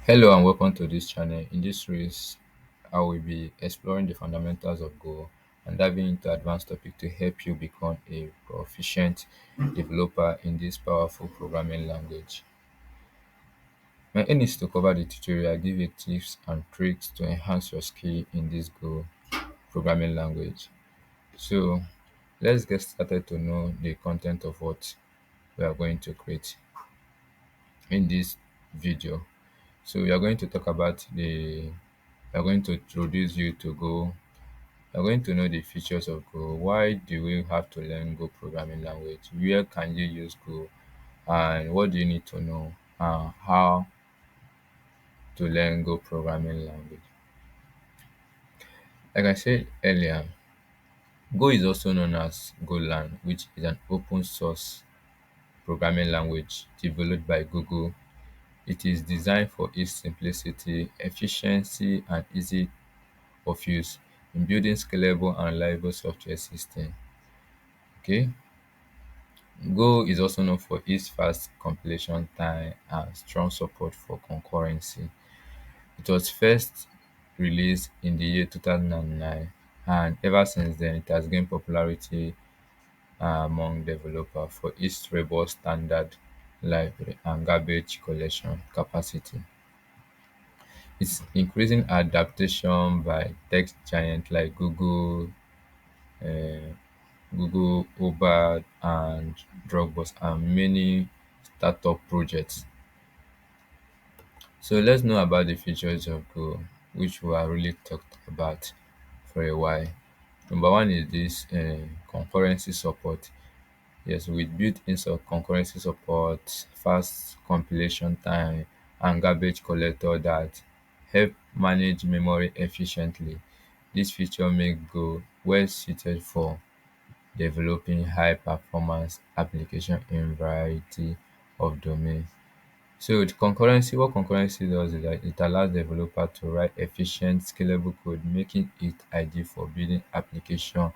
Hello and welcome to this channel. In this series, I will be exploring the fundamentals of Go and diving into advanced topics to help you become a proficient developer in this powerful programming language. My aim is to cover the tutorial, give you tips and tricks to enhance your skill in this Go programming language. So let's get started to know the content of what we are going to create in this video. So we are going to talk about we are going to introduce you to Go. We are going to know the features of Go. Why do we have to learn Go programming language? Where can you use Go? And what do you need to know? How to learn Go programming language? Like I said earlier, Go is also known as Golang, which is an open source programming language developed by Google. It is designed for its simplicity, efficiency, and easy of use in building scalable and reliable software systems. Okay, Go is also known for its fast compilation time and strong support for concurrency. It was first released in the year 2009, and ever since then, it has gained popularity among developers for its robust standard library and garbage collection capacity. Its increasing adaptation by tech giants like uh, Google, Uber, and Dropbox, and many startup projects. So let's know about the features of Go, which we are really talked about for a while. Number one is this concurrency support. Yes, with built-in concurrency support, fast compilation time, and garbage collector that help manage memory efficiently. This feature make Go well suited for developing high performance application in variety of domains. So with concurrency, what concurrency does is that it allows developer to write efficient, scalable code, making it ideal for building application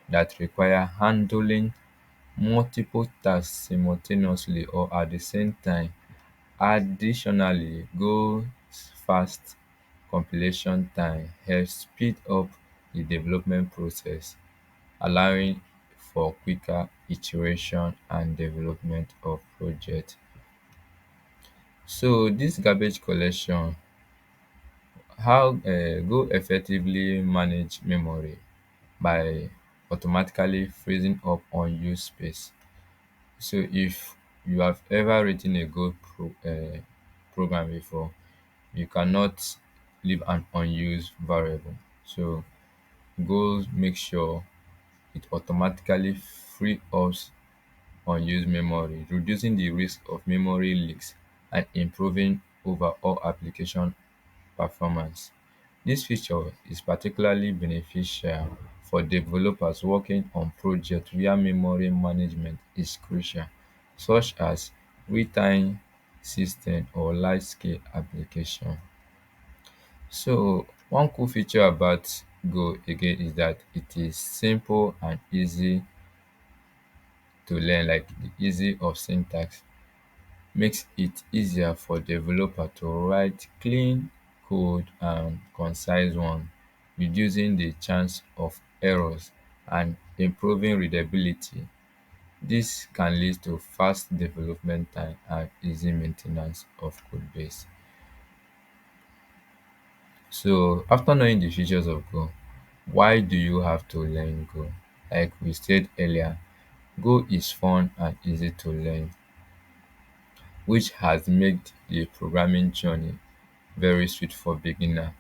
that require handling multiple tasks simultaneously or at the same time. Additionally, Go's fast compilation time helps speed up the development process, allowing for quicker iteration and development of project. So this garbage collection, how Go effectively manage memory by automatically freezing up unused space. So if you have ever written a program before, you cannot leave an unused variable. So Go make sure it automatically free up unused memory, reducing the risk of memory leaks and improving overall application performance. This feature is particularly beneficial for developers working on projects where memory management is crucial, such as real-time system or large-scale application. So one cool feature about Go again is that it is simple and easy to learn, like the easy of syntax makes it easier for developer to write clean code and concise one, reducing the chance of errors and improving readability. This can lead to fast development time and easy maintenance of code base. So after knowing the features of Go, why do you have to learn Go? Like we said earlier, Go is fun and easy to learn, which has made the programming journey very sweet for beginner.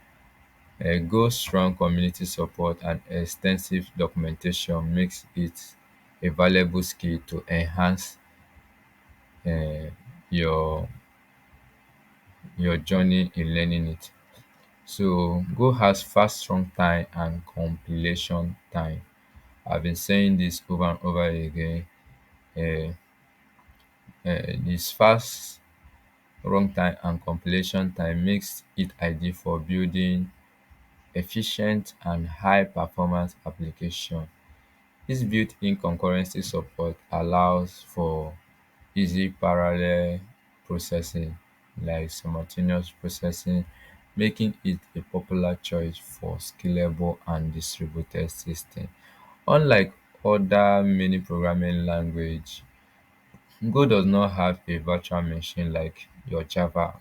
Go's strong community support and extensive documentation makes it a valuable skill to enhance uh, your your journey in learning it. So Go has fast strong time and compilation time. I've been saying this over and over again. Uh, this fast runtime and compilation time makes it ideal for building efficient and high performance application. This built-in concurrency support allows for easy parallel processing, like simultaneous processing, making it a popular choice for scalable and distributed systems. Unlike other many programming language, Go does not have a virtual machine like your Java,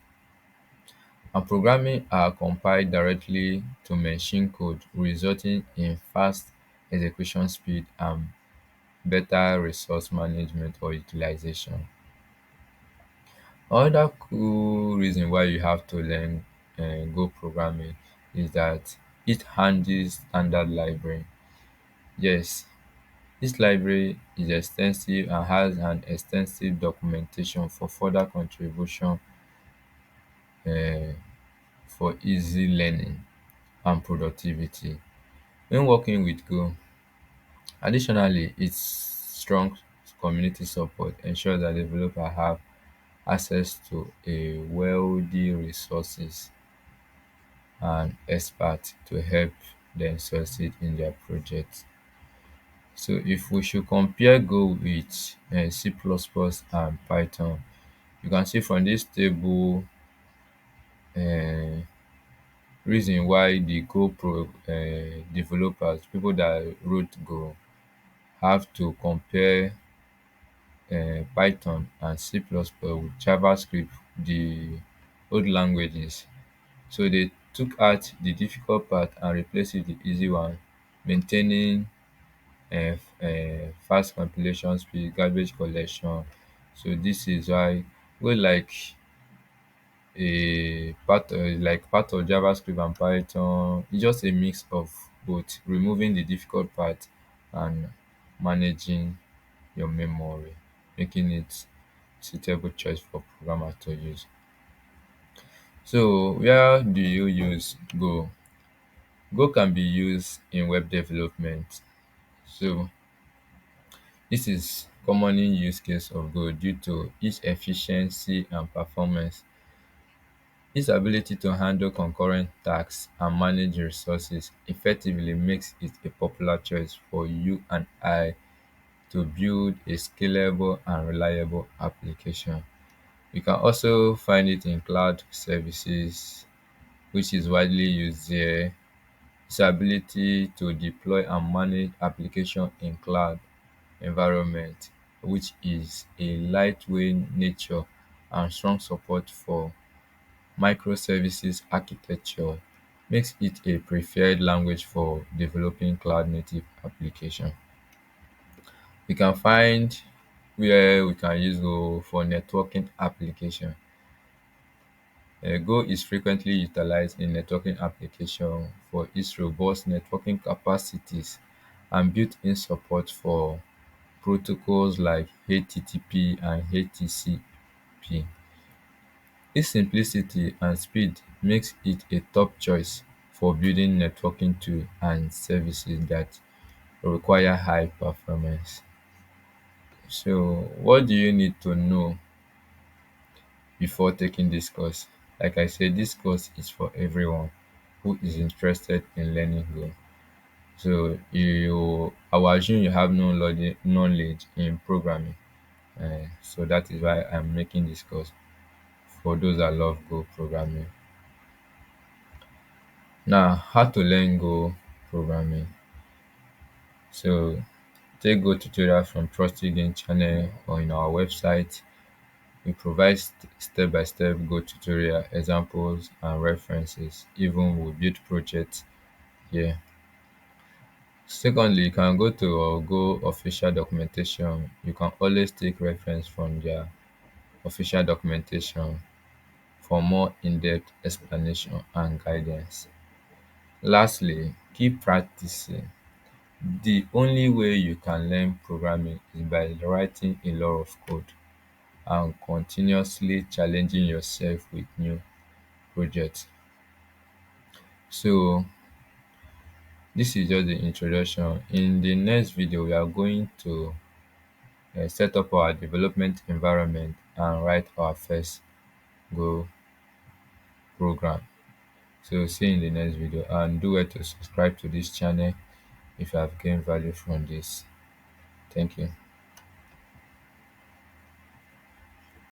and programming are compiled directly to machine code, resulting in fast execution speed and better resource management or utilization. Another cool reason why you have to learn Go programming is that it handles standard library. Yes, this library is extensive and has an extensive documentation for further contribution um for easy learning and productivity. When working with Go, additionally, its strong community support ensures that developers have access to a wealthy resources and experts to help them succeed in their projects. So if we should compare Go with C++ and Python, you can see from this table um reason why the Go developers, people that wrote Go, have to compare Python and C++ with JavaScript, the old languages. So they took out the difficult part and replaced it with the easy one, maintaining fast compilation speed, garbage collection. So this is why we like a part of JavaScript and Python. It's just a mix of both, removing the difficult part and managing your memory, making it suitable choice for programmer to use. So where do you use Go? Go can be used in web development. So this is commonly used case of Go due to its efficiency and performance. Its ability to handle concurrent tasks and manage resources effectively makes it a popular choice for you and I to build a scalable and reliable application. You can also find it in cloud services, which is widely used there. Its ability to deploy and manage application in cloud environment, which is a lightweight nature and strong support for microservices architecture, makes it a preferred language for developing cloud native application. We can find where we can use Go for networking application. Go is frequently utilized in networking application for its robust networking capacities and built-in support for protocols like HTTP and HTTP. Its simplicity and speed makes it a top choice for building networking tools and services that require high performance. So, what do you need to know before taking this course? Like I said, this course is for everyone who is interested in learning Go. So, I will assume you have no knowledge in programming. So that is why I'm making this course for those that love Go programming. Now, how to learn Go programming. So, take Go tutorial from Trusted Game channel or in our website. We provide step-by-step Go tutorial examples and references. Even we build projects here. Secondly, you can go to our Go official documentation. You can always take reference from their official documentation for more in-depth explanation and guidance. Lastly, keep practicing. The only way you can learn programming is by writing a lot of code and continuously challenging yourself with new projects. So this is just the introduction. In the next video, we are going to set up our development environment and write our first Go program. So see you in the next video, and do well to subscribe to this channel if you have gained value from this. Thank you.